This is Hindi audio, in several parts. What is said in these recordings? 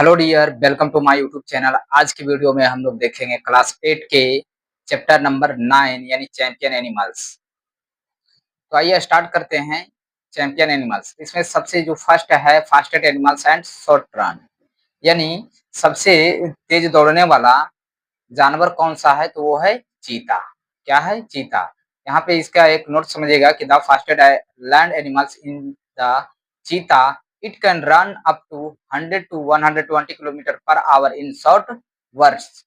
Hello dear, welcome to my YouTube channel. आज की वीडियो में हम लोग देखेंगे क्लास 8 के चैप्टर नंबर 9 यानी चैंपियन एनिमल्स। तो आइए स्टार्ट करते हैं। चैंपियन एनिमल्स, इसमें सबसे जो फर्स्ट है fastest animals and short run, यानी सबसे तेज दौड़ने वाला जानवर कौन सा है, तो वो है चीता। क्या है? चीता। यहाँ पे इसका एक नोट समझिएगा कि the fastest land animals in the cheetah, it can run up to 100 to 120 kilometre per hour in short burst.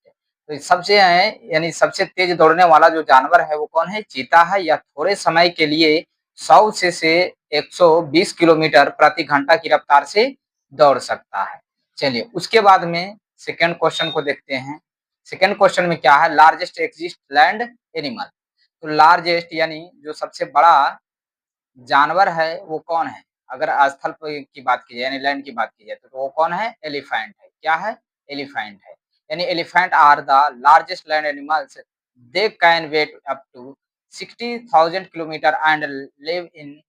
तो सबसे है यानी सबसे तेज दौड़ने वाला जो जानवर है वो कौन है? चीता है। या थोड़े समय के लिए 100 से 120 किलोमीटर प्रति घंटा की रफ्तार से दौड़ सकता है। चलिए उसके बाद में सेकेंड क्वेश्चन को देखते हैं। सेकेंड क्वेश्चन में क्या है? Largest exist land animal. तो लार्जेस्ट यानी जो सबसे बड़ा जानवर है वो कौन है? अगर स्थल की बात की जाए यानी लैंड की बात की जाए तो वो कौन है? एलिफेंट है। क्या है? एलिफेंट है। यानी elephant are the largest land animals. They can weigh up to 60,000 kilometre and live in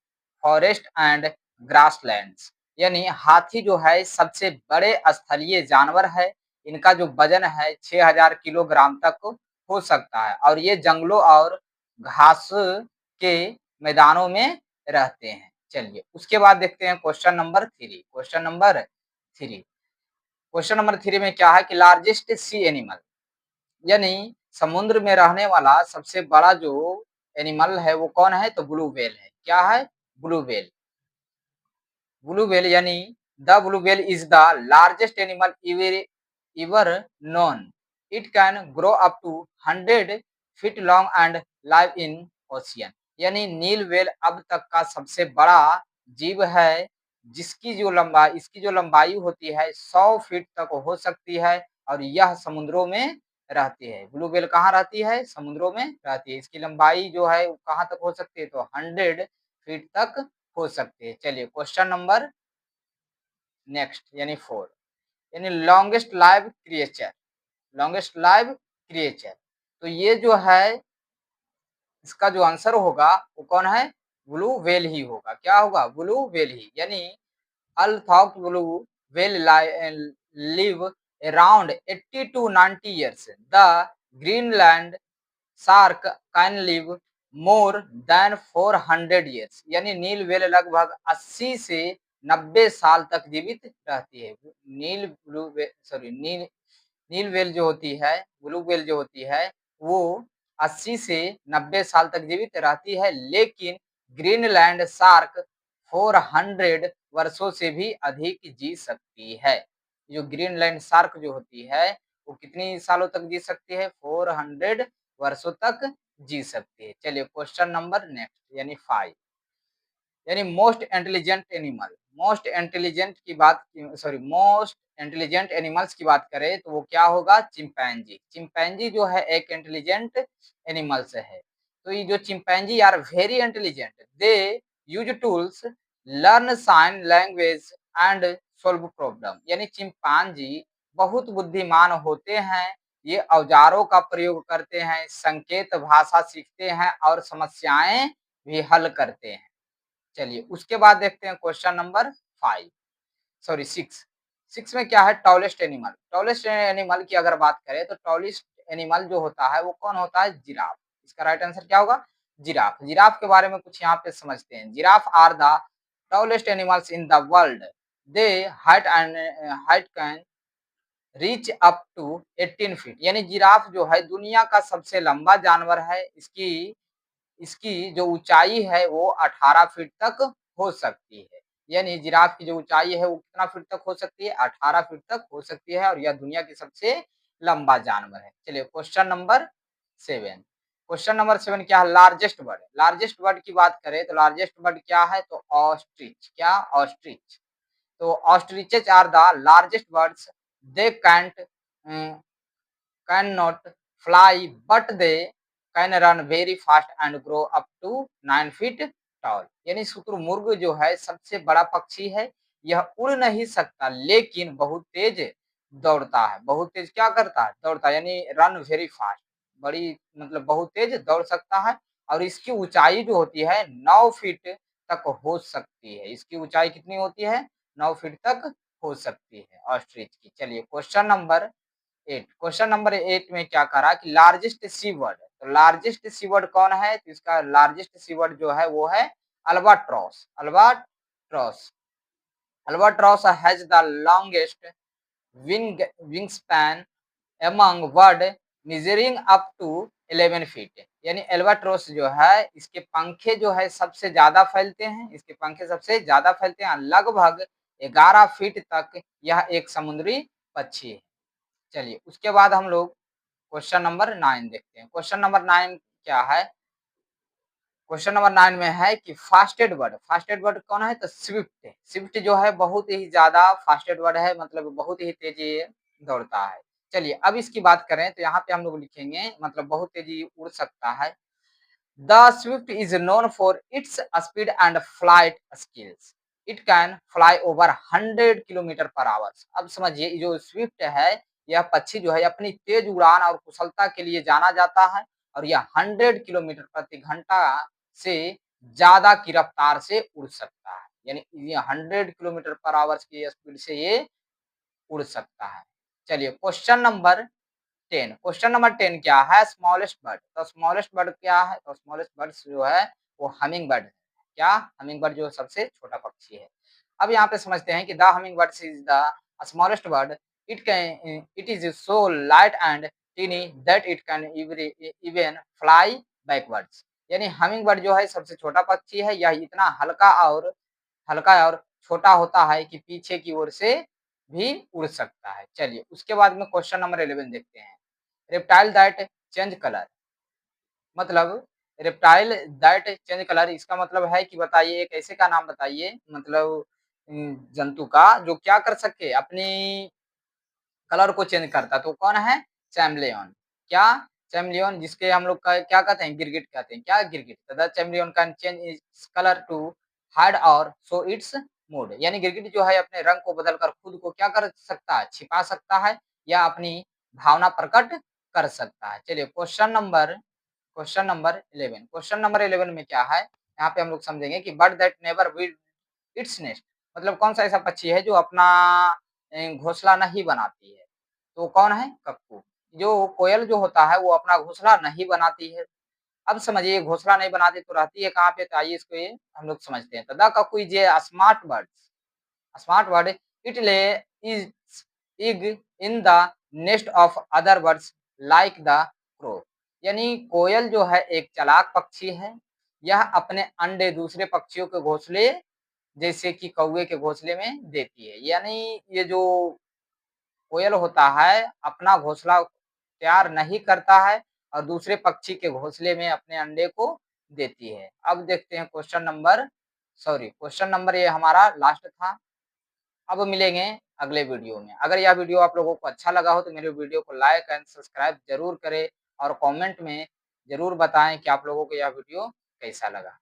forest and grasslands. यानी हाथी जो है सबसे बड़े स्थलीय जानवर है। इनका जो वजन है 6000 किलोग्राम तक हो सकता है और ये जंगलों और घास के मैदानों में रहते हैं। चलिए उसके बाद देखते हैं क्वेश्चन नंबर 3। क्वेश्चन नंबर 3 में क्या है कि लार्जेस्ट सी एनिमल, यानी समुद्र में रहने वाला सबसे बड़ा जो एनिमल है वो कौन है? तो ब्लू व्हेल है। क्या है? Blue whale. ब्लू व्हेल यानी the blue whale is the largest animal ever known. It can grow up to 100 feet long and live in ocean. यानी नील व्हेल अब तक का सबसे बड़ा जीव है इसकी जो लंबाई होती है 100 फीट तक हो सकती है और यह समुद्रों में रहती है। ब्लू व्हेल कहाँ रहती है? समुद्रों में रहती है। इसकी लंबाई जो है कहाँ तक हो सकती है? तो 100 फीट तक हो सकती है। चलिए क्वेश्चन नंबर नेक्स्ट यानी 4, यानी लॉन्गेस्ट लाइव क्रिएचर। तो ये जो है इसका जो आंसर होगा वो कौन है? ब्लू व्हेल ही होगा। क्या होगा? ब्लू व्हेल ही। यानी although blue whale live around 80 to 90 years. The Greenland shark can live more than 400 years. यानी नील व्हेल लगभग 80 से 90 साल तक जीवित रहती है। नील व्हेल जो होती है, ब्लू व्हेल जो होती है वो 80 से 90 साल तक जीवित रहती है, लेकिन ग्रीनलैंड शार्क 400 वर्षों से भी अधिक जी सकती है। जो ग्रीनलैंड शार्क जो होती है वो कितनी सालों तक जी सकती है? 400 वर्षों तक जी सकती है। चलिए क्वेश्चन नंबर नेक्स्ट यानी 5, यानी मोस्ट इंटेलिजेंट एनिमल्स की बात करें तो वो क्या होगा? चिंपैंजी। चिंपैंजी जो है एक इंटेलिजेंट एनिमल्स है। तो ये जो chimpanzee are very intelligent, they use tools, learn sign language and solve problem. यानी चिंपैंजी बहुत बुद्धिमान होते हैं। ये औजारों का प्रयोग करते हैं, संकेत भाषा सीखते हैं और समस्याएं भी हल करते हैं। चलिए उसके बाद देखते हैं क्वेश्चन नंबर 6। 6 में क्या है? Tallest animal. टॉलेस्ट एनिमल की अगर बात करें तो टॉलेस्ट एनिमल जो होता है वो कौन होता है? जिराफ। इसका राइट आंसर क्या होगा? जिराफ। जिराफ के बारे में कुछ यहाँ पे समझते हैं। Giraffe are the tallest animals in the world. They height can reach up to 18 feet. यानी जिराफ जो है दुनिया का सबसे लंबा जानवर है। इसकी इसकी जो ऊंचाई है वो 18 फीट तक हो सकती है। यानी जिराफ की जो ऊंचाई है वो कितना फीट तक हो सकती है? 18 फीट तक हो सकती है और यह दुनिया की सबसे लंबा जानवर है। चलिए क्वेश्चन नंबर 7। क्वेश्चन नंबर 7 क्या है? Largest bird. लार्जेस्ट बर्ड की बात करें तो लार्जेस्ट बर्ड क्या है? तो ऑस्ट्रिच। क्या? ऑस्ट्रिच। तो ostriches are the largest birds. They can not fly but they can run very fast and grow up to 9 feet tall. यानी शुतुरमुर्ग जो है सबसे बड़ा पक्षी है। यह उड़ नहीं सकता लेकिन बहुत तेज दौड़ता है। बहुत तेज क्या करता है? दौड़ता है। यानी रन वेरी फास्ट, बड़ी मतलब बहुत तेज दौड़ सकता है और इसकी ऊंचाई जो होती है 9 फीट तक हो सकती है। इसकी ऊंचाई कितनी होती है? 9 फीट तक हो सकती है ऑस्ट्रिच की। चलिए क्वेश्चन नंबर 8, क्वेश्चन नंबर 8 में क्या करा कि लार्जेस्ट सी बर्ड, तो लार्जेस्ट सी बर्ड कौन है, तो इसका लार्जेस्ट सी बर्ड जो है वो है albatross. Albatross albatross has the longest wing span among bird measuring up to 11 feet. यानी एल्बाट्रोस जो है इसके पंखे जो है सबसे ज्यादा फैलते हैं, इसके पंखे सबसे ज्यादा फैलते हैं, लगभग 11 फीट तक यह एक समुद्री पक्षी है। चलिए उसके बाद हम लोग क्वेश्चन नंबर 9 देखते हैं। क्वेश्चन नंबर 9 क्या है, क्वेश्चन नंबर 9 में है कि फास्टेड बर्ड कौन है, तो स्विफ्ट। स्विफ्ट जो है बहुत ही ज्यादा फास्टेड बर्ड है, मतलब बहुत ही तेजी दौड़ता है। चलिए अब इसकी बात करें तो यहाँ पे हम लोग लिखेंगे मतलब बहुत तेजी उड़ सकता है। The Swift is known for its speed and flight skills. It can fly over 100 kilometre पर आवर्स। अब समझिए जो स्विफ्ट है यह पक्षी जो है अपनी तेज उड़ान और कुशलता के लिए जाना जाता है, और यह 100 किलोमीटर प्रति घंटा से ज्यादा की रफ्तार से उड़ सकता है। यानी ये 100 किलोमीटर पर आवर्स की स्पीड से ये उड़ सकता है। चलिए क्वेश्चन नंबर 10, क्वेश्चन नंबर 10 क्या है, स्मॉलेस्ट बर्ड। तो स्मॉलेस्ट बर्ड क्या है, तो स्मॉलेस्ट बर्ड जो है वो हमिंग बर्ड है। क्या, हमिंग बर्ड जो सबसे छोटा पक्षी है। अब यहाँ पे समझते हैं कि the hummingbird is the smallest bird, it is so light and tiny that it can even fly backwards. यानी हमिंग बर्ड जो है सबसे छोटा पक्षी है, यह इतना हल्का और छोटा होता है कि पीछे की ओर से भी उड़ सकता है। चलिए उसके बाद में क्वेश्चन नंबर 11 देखते हैं। रेप्टाइल दैट चेंज कलर, मतलब रेप्टाइल दैट चेंज कलर इसका मतलब है कि बताइए एक ऐसे का नाम बताइए, मतलब जंतु का जो क्या कर सके, अपनी कलर को चेंज करता, तो कौन है, चैमलियन। क्या, चैमलियन, जिसके हम लोग का क्या कहते हैं, गिरगिट कहते हैं। क्या, गिरगिट। The chameleon can change its colour to hide और शो इट्स मूड। यानी गिरगिट जो है अपने रंग को बदलकर खुद को क्या कर सकता है, छिपा सकता है या अपनी भावना प्रकट कर सकता है। चलिए क्वेश्चन नंबर 11, क्वेश्चन नंबर 11 में क्या है, यहाँ पे हम लोग समझेंगे कि bird that never build its nest, मतलब कौन सा ऐसा पक्षी है जो अपना घोंसला नहीं बनाती है, तो कौन है, कक्कू। जो कोयल जो होता है वो अपना घोंसला नहीं बनाती है। अब समझिए घोंसला नहीं बनाती तो रहती है कहाँ पे, तो आइए इसको ये हम लोग समझते हैं। तो the cuckoo is a smart bird, it lays egg in the nest of other birds like the crow. यानी कोयल जो है एक चालाक पक्षी है, यह अपने अंडे दूसरे पक्षियों के घोंसले जैसे कि कौवे के घोंसले में देती है। यानी ये जो कोयल होता है अपना घोंसला तैयार नहीं करता है और दूसरे पक्षी के घोंसले में अपने अंडे को देती है। अब देखते हैं क्वेश्चन नंबर ये हमारा लास्ट था। अब मिलेंगे अगले वीडियो में। अगर यह वीडियो आप लोगों को अच्छा लगा हो तो मेरे वीडियो को लाइक एंड सब्सक्राइब जरूर करें और कमेंट में जरूर बताएं कि आप लोगों को यह वीडियो कैसा लगा।